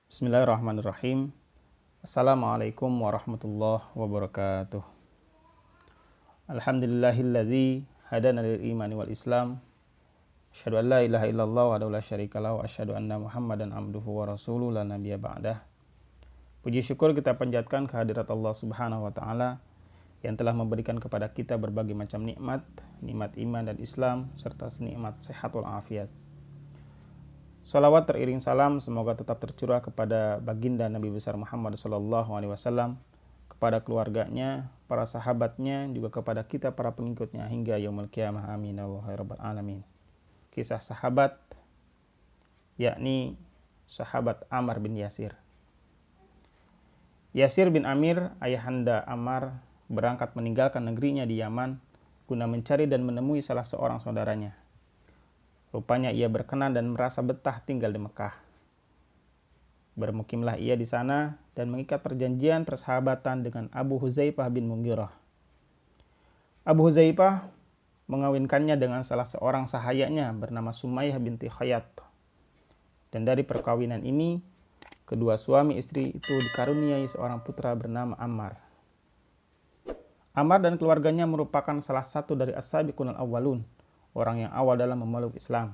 Bismillahirrahmanirrahim. Assalamualaikum warahmatullahi wabarakatuh. Alhamdulillahilladzi hadana lil imani wal islam. Asyhadu an la ilaha illallah wa la syarikalah wa asyhadu anna Muhammadan abduhu wa rasuluhu la nabiyya ba'dah. Puji syukur kita panjatkan kehadirat Allah Subhanahu wa taala yang telah memberikan kepada kita berbagai macam nikmat iman dan Islam serta nikmat sehat wal afiat. Salawat teriring salam semoga tetap tercurah kepada baginda Nabi besar Muhammad SAW, kepada keluarganya, para sahabatnya, juga kepada kita para pengikutnya hingga yaumul qiyamah. Amin ya rabbal alamin. Kisah sahabat, yakni sahabat Ammar bin Yasir. Yasir bin Amir, ayahanda Ammar, berangkat meninggalkan negerinya di Yaman guna mencari dan menemui salah seorang saudaranya. Rupanya ia berkenan dan merasa betah tinggal di Mekah. Bermukimlah ia di sana dan mengikat perjanjian persahabatan dengan Abu Huzaifah bin Mughirah. Abu Huzaifah mengawinkannya dengan salah seorang sahayanya bernama Sumayyah binti Khayat. Dan dari perkawinan ini, kedua suami istri itu dikaruniai seorang putra bernama Ammar. Ammar dan keluarganya merupakan salah satu dari as-sabiqunal awwalun, orang yang awal dalam memeluk Islam.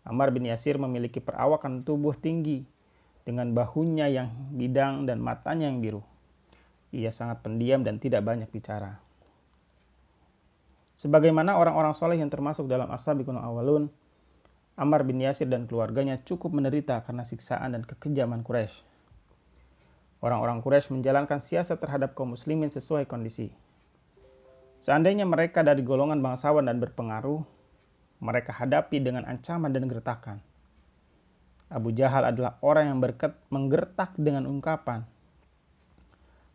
Ammar bin Yasir memiliki perawakan tubuh tinggi dengan bahunya yang bidang dan matanya yang biru. Ia sangat pendiam dan tidak banyak bicara. Sebagaimana orang-orang soleh yang termasuk dalam as-sabiqunal awwalun, Ammar bin Yasir dan keluarganya cukup menderita karena siksaan dan kekejaman Quraisy. Orang-orang Quraisy menjalankan siasat terhadap kaum muslimin sesuai kondisi. Seandainya mereka dari golongan bangsawan dan berpengaruh, mereka hadapi dengan ancaman dan gertakan. Abu Jahal adalah orang yang menggertak dengan ungkapan,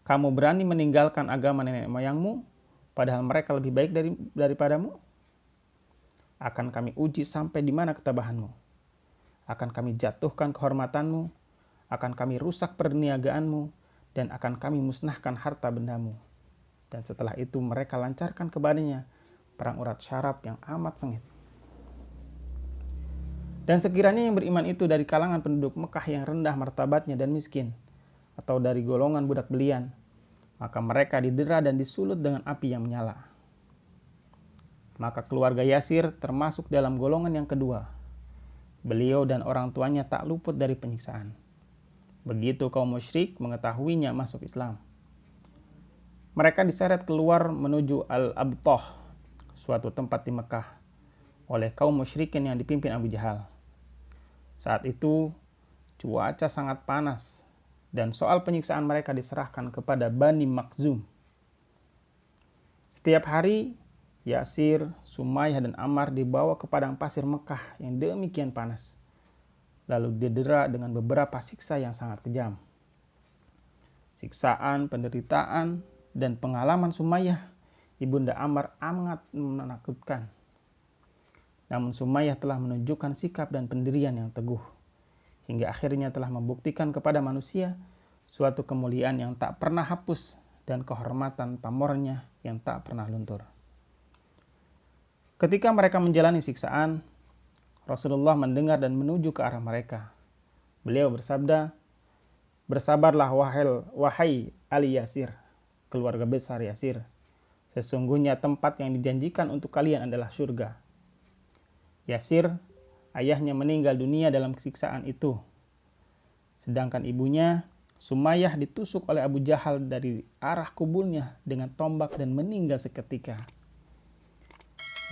"Kamu berani meninggalkan agama nenek moyangmu, padahal mereka lebih baik daripadamu? Akan kami uji sampai di mana ketabahanmu. Akan kami jatuhkan kehormatanmu, akan kami rusak perniagaanmu, dan akan kami musnahkan harta bendamu." Dan setelah itu mereka lancarkan kepadanya perang urat syarab yang amat sengit. Dan sekiranya yang beriman itu dari kalangan penduduk Mekah yang rendah martabatnya dan miskin, atau dari golongan budak belian, maka mereka didera dan disulut dengan api yang menyala. Maka keluarga Yasir termasuk dalam golongan yang kedua. Beliau dan orang tuanya tak luput dari penyiksaan. Begitu kaum musyrik mengetahuinya masuk Islam, mereka diseret keluar menuju Al-Abtah, suatu tempat di Mekah, oleh kaum musyrikin yang dipimpin Abu Jahal. Saat itu, cuaca sangat panas, dan soal penyiksaan mereka diserahkan kepada Bani Makhzum. Setiap hari, Yasir, Sumayyah, dan Ammar dibawa ke padang pasir Mekah yang demikian panas, lalu didera dengan beberapa siksa yang sangat kejam. Siksaan, penderitaan, dan pengalaman Sumayyah, ibunda Ammar, amat menakutkan. Namun Sumayyah telah menunjukkan sikap dan pendirian yang teguh, hingga akhirnya telah membuktikan kepada manusia suatu kemuliaan yang tak pernah hapus dan kehormatan pamornya yang tak pernah luntur. Ketika mereka menjalani siksaan, Rasulullah mendengar dan menuju ke arah mereka. Beliau bersabda, "Bersabarlah wahai Ali Yasir, keluarga besar Yasir. Sesungguhnya tempat yang dijanjikan untuk kalian adalah surga." Yasir, ayahnya meninggal dunia dalam siksaan itu. Sedangkan ibunya, Sumayyah, ditusuk oleh Abu Jahal dari arah kubulnya dengan tombak dan meninggal seketika.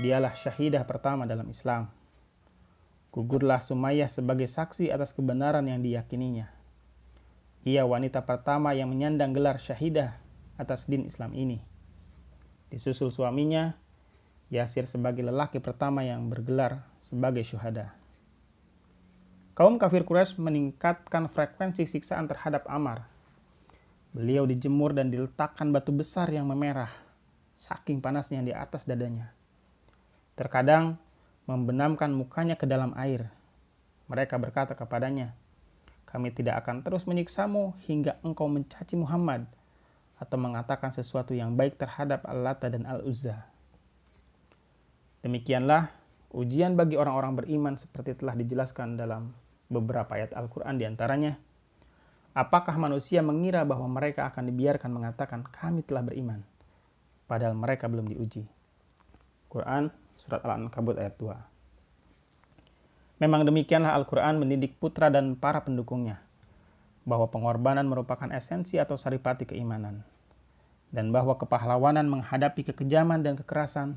Dialah syahidah pertama dalam Islam. Gugurlah Sumayyah sebagai saksi atas kebenaran yang diyakininya. Ia wanita pertama yang menyandang gelar syahidah atas din Islam ini. Disusul suaminya, Yasir sebagai lelaki pertama yang bergelar sebagai syuhada. Kaum kafir Quraisy meningkatkan frekuensi siksaan terhadap Ammar. Beliau dijemur dan diletakkan batu besar yang memerah, saking panasnya di atas dadanya. Terkadang, membenamkan mukanya ke dalam air. Mereka berkata kepadanya, "Kami tidak akan terus menyiksamu hingga engkau mencaci Muhammad atau mengatakan sesuatu yang baik terhadap Al-Lata dan Al-Uzza." Demikianlah ujian bagi orang-orang beriman seperti telah dijelaskan dalam beberapa ayat Al-Quran, diantaranya, apakah manusia mengira bahwa mereka akan dibiarkan mengatakan kami telah beriman, padahal mereka belum diuji. Quran Surat Al-Ankabut ayat 2. Memang demikianlah Al-Quran mendidik putra dan para pendukungnya, bahwa pengorbanan merupakan esensi atau saripati keimanan, dan bahwa kepahlawanan menghadapi kekejaman dan kekerasan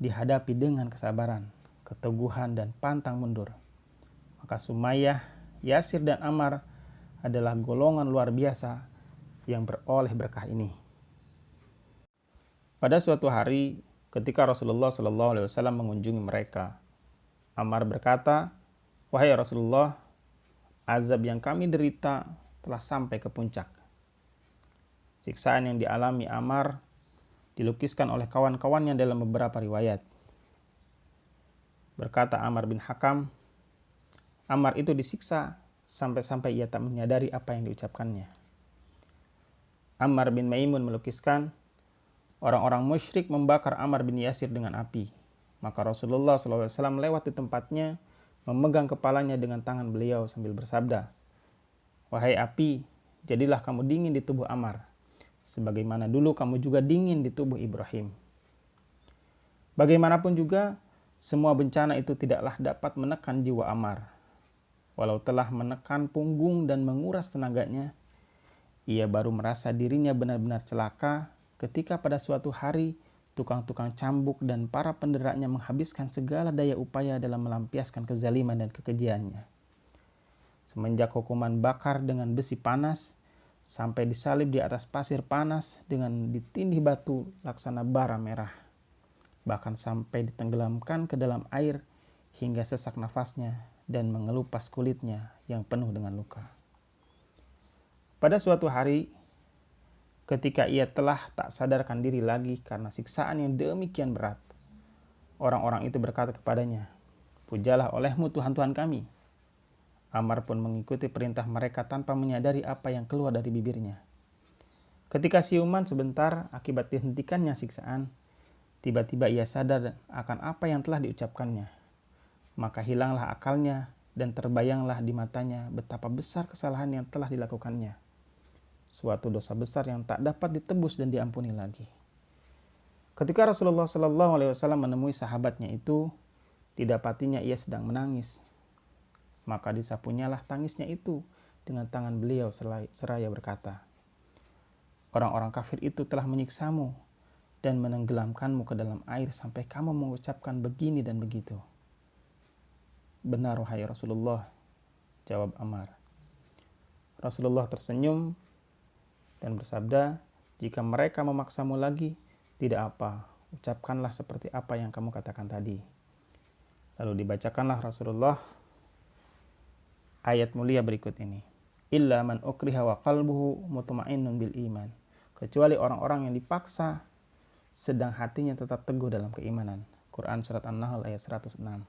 dihadapi dengan kesabaran, keteguhan, dan pantang mundur. Maka Sumayyah, Yasir, dan Ammar adalah golongan luar biasa yang beroleh berkah ini. Pada suatu hari, ketika Rasulullah SAW mengunjungi mereka, Ammar berkata, "Wahai Rasulullah, azab yang kami derita telah sampai ke puncak." Siksaan yang dialami Ammar dilukiskan oleh kawan-kawannya dalam beberapa riwayat. Berkata Ammar bin Hakam, Ammar itu disiksa sampai-sampai ia tak menyadari apa yang diucapkannya. Ammar bin Maimun melukiskan, orang-orang musyrik membakar Ammar bin Yasir dengan api. Maka Rasulullah SAW lewat di tempatnya, memegang kepalanya dengan tangan beliau sambil bersabda, "Wahai api, jadilah kamu dingin di tubuh Ammar, sebagaimana dulu kamu juga dingin di tubuh Ibrahim." Bagaimanapun juga, semua bencana itu tidaklah dapat menekan jiwa Ammar. Walau telah menekan punggung dan menguras tenaganya, ia baru merasa dirinya benar-benar celaka ketika pada suatu hari tukang-tukang cambuk dan para penderanya menghabiskan segala daya upaya dalam melampiaskan kezaliman dan kekejiannya. Semenjak hukuman bakar dengan besi panas, sampai disalib di atas pasir panas dengan ditindih batu laksana bara merah, bahkan sampai ditenggelamkan ke dalam air hingga sesak nafasnya dan mengelupas kulitnya yang penuh dengan luka. Pada suatu hari, ketika ia telah tak sadarkan diri lagi karena siksaan yang demikian berat, orang-orang itu berkata kepadanya, "Pujalah olehmu Tuhan-Tuhan kami." Ammar pun mengikuti perintah mereka tanpa menyadari apa yang keluar dari bibirnya. Ketika siuman sebentar akibat dihentikannya siksaan, tiba-tiba ia sadar akan apa yang telah diucapkannya. Maka hilanglah akalnya dan terbayanglah di matanya betapa besar kesalahan yang telah dilakukannya. Suatu dosa besar yang tak dapat ditebus dan diampuni lagi. Ketika Rasulullah SAW menemui sahabatnya itu, didapatinya ia sedang menangis. Maka disapunyalah tangisnya itu dengan tangan beliau seraya berkata, "Orang-orang kafir itu telah menyiksamu dan menenggelamkanmu ke dalam air sampai kamu mengucapkan begini dan begitu." "Benar wahai Rasulullah," jawab Ammar. Rasulullah tersenyum dan bersabda, "Jika mereka memaksamu lagi, tidak apa, ucapkanlah seperti apa yang kamu katakan tadi." Lalu dibacakanlah Rasulullah ayat mulia berikut ini. "Illa man ukriha wa qalbuhu mutma'innun bil iman." Kecuali orang-orang yang dipaksa, sedang hatinya tetap teguh dalam keimanan. Quran Surat An-Nahl ayat 106.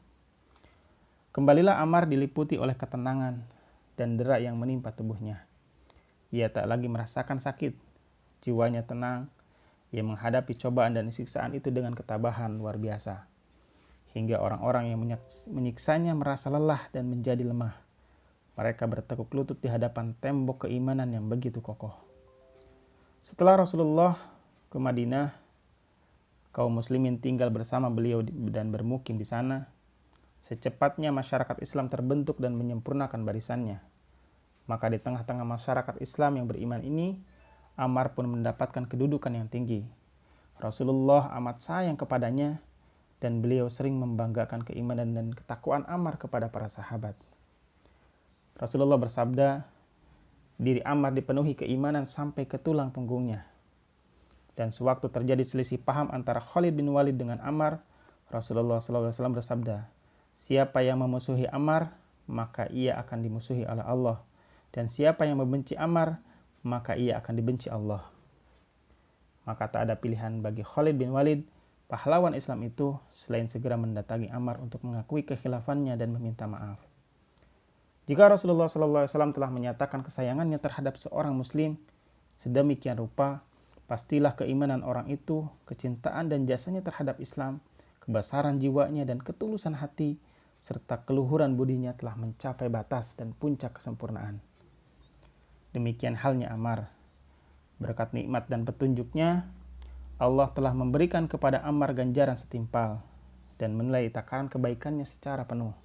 Kembalilah Ammar diliputi oleh ketenangan dan dera yang menimpa tubuhnya. Ia tak lagi merasakan sakit, jiwanya tenang, ia menghadapi cobaan dan siksaan itu dengan ketabahan luar biasa. Hingga orang-orang yang menyiksanya merasa lelah dan menjadi lemah. Mereka bertekuk lutut di hadapan tembok keimanan yang begitu kokoh. Setelah Rasulullah ke Madinah, kaum muslimin tinggal bersama beliau dan bermukim di sana. Secepatnya masyarakat Islam terbentuk dan menyempurnakan barisannya. Maka di tengah-tengah masyarakat Islam yang beriman ini, Ammar pun mendapatkan kedudukan yang tinggi. Rasulullah amat sayang kepadanya dan beliau sering membanggakan keimanan dan ketakwaan Ammar kepada para sahabat. Rasulullah bersabda, "Diri Ammar dipenuhi keimanan sampai ke tulang punggungnya." Dan sewaktu terjadi selisih paham antara Khalid bin Walid dengan Ammar, Rasulullah SAW bersabda, "Siapa yang memusuhi Ammar, maka ia akan dimusuhi oleh Allah. Dan siapa yang membenci Ammar, maka ia akan dibenci Allah." Maka tak ada pilihan bagi Khalid bin Walid pahlawan Islam itu selain segera mendatangi Ammar untuk mengakui kekhilafannya dan meminta maaf. Jika Rasulullah SAW telah menyatakan kesayangannya terhadap seorang muslim sedemikian rupa, pastilah keimanan orang itu, kecintaan dan jasanya terhadap Islam, kebesaran jiwanya dan ketulusan hati, serta keluhuran budinya telah mencapai batas dan puncak kesempurnaan. Demikian halnya Ammar. Berkat nikmat dan petunjuknya, Allah telah memberikan kepada Ammar ganjaran setimpal dan menilai takaran kebaikannya secara penuh.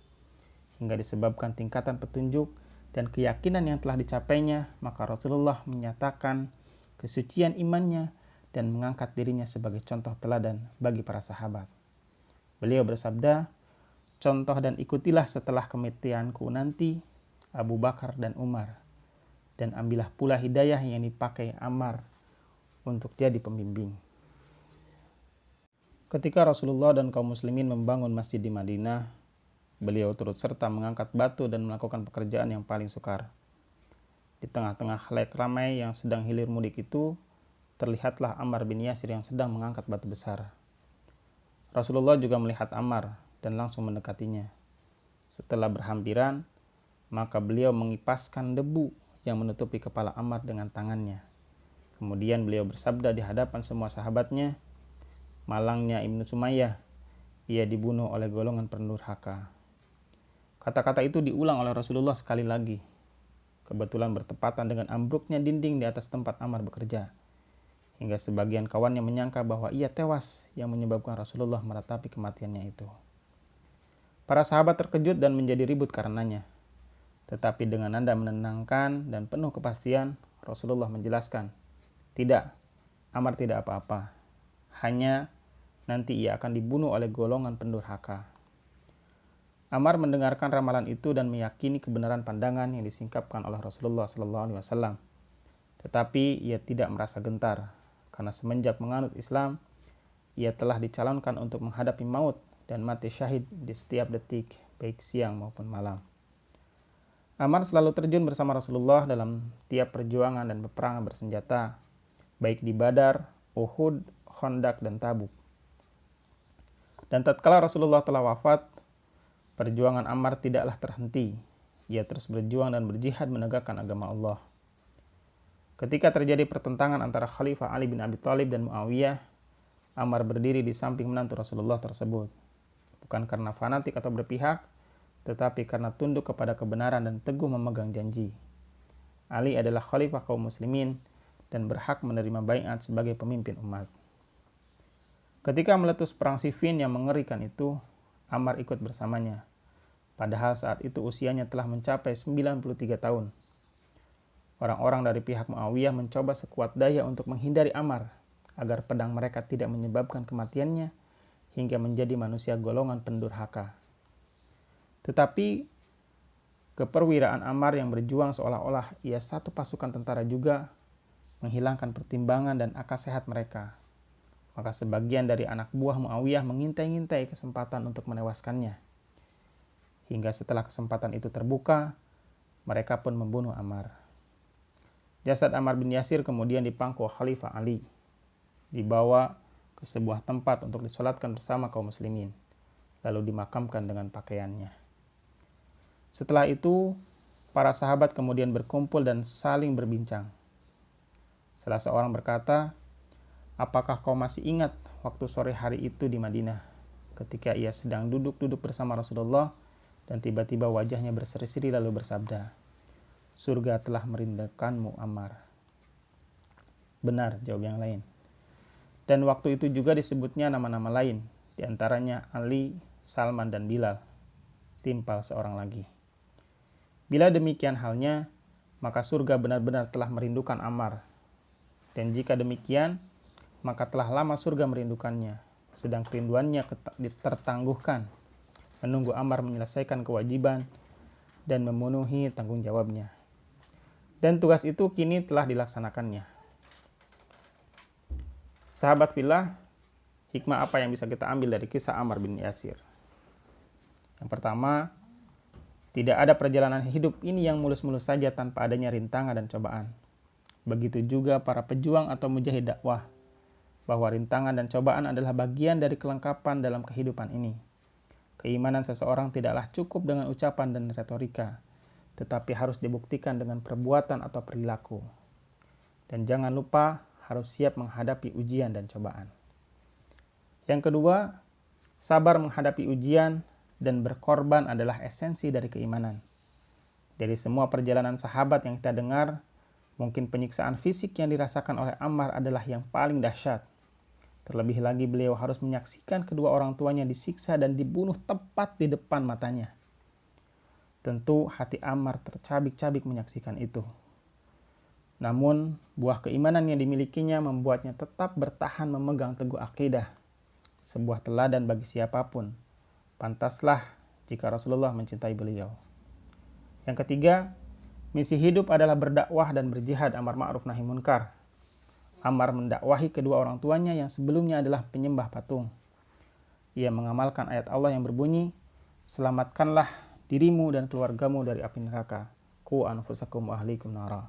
Hingga disebabkan tingkatan petunjuk dan keyakinan yang telah dicapainya, maka Rasulullah menyatakan kesucian imannya dan mengangkat dirinya sebagai contoh teladan bagi para sahabat. Beliau bersabda, "Contoh dan ikutilah setelah kematianku nanti Abu Bakar dan Umar, dan ambillah pula hidayah yang dipakai Ammar untuk jadi pembimbing." Ketika Rasulullah dan kaum muslimin membangun masjid di Madinah, beliau turut serta mengangkat batu dan melakukan pekerjaan yang paling sukar. Di tengah-tengah khalayak ramai yang sedang hilir mudik itu, terlihatlah Ammar bin Yasir yang sedang mengangkat batu besar. Rasulullah juga melihat Ammar dan langsung mendekatinya. Setelah berhampiran, maka beliau mengipaskan debu yang menutupi kepala Ammar dengan tangannya. Kemudian beliau bersabda di hadapan semua sahabatnya, "Malangnya Ibnu Sumayyah, ia dibunuh oleh golongan pendurhaka." Kata-kata itu diulang oleh Rasulullah sekali lagi. Kebetulan bertepatan dengan ambruknya dinding di atas tempat Ammar bekerja. Hingga sebagian kawannya menyangka bahwa ia tewas yang menyebabkan Rasulullah meratapi kematiannya itu. Para sahabat terkejut dan menjadi ribut karenanya. Tetapi dengan nada menenangkan dan penuh kepastian, Rasulullah menjelaskan, "Tidak, Ammar tidak apa-apa. Hanya nanti ia akan dibunuh oleh golongan pendurhaka." Ammar mendengarkan ramalan itu dan meyakini kebenaran pandangan yang disingkapkan oleh Rasulullah SAW. Tetapi ia tidak merasa gentar, karena semenjak menganut Islam, ia telah dicalonkan untuk menghadapi maut dan mati syahid di setiap detik, baik siang maupun malam. Ammar selalu terjun bersama Rasulullah dalam tiap perjuangan dan peperangan bersenjata, baik di Badar, Uhud, Khandaq, dan Tabuk. Dan tatkala Rasulullah telah wafat, perjuangan Ammar tidaklah terhenti. Ia terus berjuang dan berjihad menegakkan agama Allah. Ketika terjadi pertentangan antara Khalifah Ali bin Abi Thalib dan Muawiyah, Ammar berdiri di samping menantu Rasulullah tersebut. Bukan karena fanatik atau berpihak, tetapi karena tunduk kepada kebenaran dan teguh memegang janji. Ali adalah khalifah kaum muslimin dan berhak menerima baiat sebagai pemimpin umat. Ketika meletus perang Siffin yang mengerikan itu, Ammar ikut bersamanya. Padahal saat itu usianya telah mencapai 93 tahun. Orang-orang dari pihak Muawiyah mencoba sekuat daya untuk menghindari Ammar, agar pedang mereka tidak menyebabkan kematiannya hingga menjadi manusia golongan pendurhaka. Tetapi keperwiraan Ammar yang berjuang seolah-olah ia satu pasukan tentara juga menghilangkan pertimbangan dan akal sehat mereka. Maka sebagian dari anak buah Muawiyah mengintai-ngintai kesempatan untuk menewaskannya. Hingga setelah kesempatan itu terbuka, mereka pun membunuh Ammar. Jasad Ammar bin Yasir kemudian dipangku Khalifah Ali, dibawa ke sebuah tempat untuk disolatkan bersama kaum muslimin, lalu dimakamkan dengan pakaiannya. Setelah itu, para sahabat kemudian berkumpul dan saling berbincang. Salah seorang berkata, "Apakah kau masih ingat waktu sore hari itu di Madinah, ketika ia sedang duduk-duduk bersama Rasulullah dan tiba-tiba wajahnya berseri-seri lalu bersabda, 'Surga telah merindukanmu, Ammar.'" "Benar," jawab yang lain. Dan waktu itu juga disebutnya nama-nama lain, diantaranya Ali, Salman, dan Bilal. Timpal seorang lagi. Bila demikian halnya, maka surga benar-benar telah merindukan Ammar. Dan jika demikian, maka telah lama surga merindukannya, sedang kerinduannya tertangguhkan, menunggu Ammar menyelesaikan kewajiban dan memenuhi tanggung jawabnya. Dan tugas itu kini telah dilaksanakannya. Sahabat fillah, hikmah apa yang bisa kita ambil dari kisah Ammar bin Yasir? Yang pertama, tidak ada perjalanan hidup ini yang mulus-mulus saja tanpa adanya rintangan dan cobaan. Begitu juga para pejuang atau mujahid dakwah. bahwa rintangan dan cobaan adalah bagian dari kelengkapan dalam kehidupan ini. Keimanan seseorang tidaklah cukup dengan ucapan dan retorika, tetapi harus dibuktikan dengan perbuatan atau perilaku. Dan jangan lupa harus siap menghadapi ujian dan cobaan. Yang kedua, sabar menghadapi ujian dan berkorban adalah esensi dari keimanan. Dari semua perjalanan sahabat yang kita dengar, mungkin penyiksaan fisik yang dirasakan oleh Ammar adalah yang paling dahsyat. Terlebih lagi beliau harus menyaksikan kedua orang tuanya disiksa dan dibunuh tepat di depan matanya. Tentu hati Ammar tercabik-cabik menyaksikan itu. Namun, buah keimanan yang dimilikinya membuatnya tetap bertahan memegang teguh akidah. Sebuah teladan bagi siapapun. Pantaslah jika Rasulullah mencintai beliau. Yang ketiga, misi hidup adalah berdakwah dan berjihad amar ma'ruf nahi munkar. Ammar mendakwahi kedua orang tuanya yang sebelumnya adalah penyembah patung. Ia mengamalkan ayat Allah yang berbunyi, "Selamatkanlah dirimu dan keluargamu dari api neraka. Qu anfusakum wa ahlikum nara."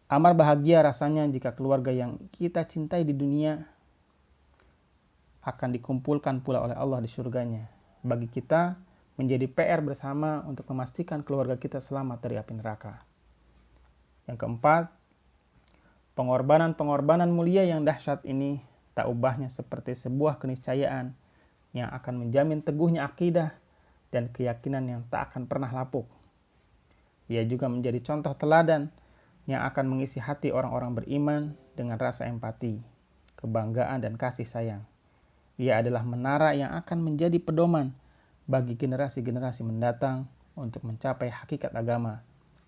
Ammar bahagia rasanya jika keluarga yang kita cintai di dunia akan dikumpulkan pula oleh Allah di surganya. Bagi kita, menjadi PR bersama untuk memastikan keluarga kita selamat dari api neraka. Yang keempat, pengorbanan mulia yang dahsyat ini tak ubahnya seperti sebuah keniscayaan yang akan menjamin teguhnya akidah dan keyakinan yang tak akan pernah lapuk. Ia juga menjadi contoh teladan yang akan mengisi hati orang-orang beriman dengan rasa empati, kebanggaan, dan kasih sayang. Ia adalah menara yang akan menjadi pedoman bagi generasi-generasi mendatang untuk mencapai hakikat agama,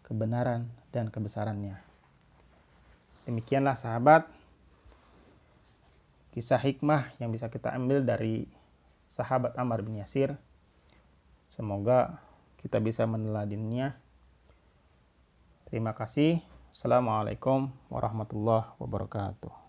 kebenaran, dan kebesarannya. Demikianlah sahabat, kisah hikmah yang bisa kita ambil dari sahabat Ammar bin Yasir. Semoga kita bisa meneladaninya. Terima kasih. Assalamualaikum warahmatullahi wabarakatuh.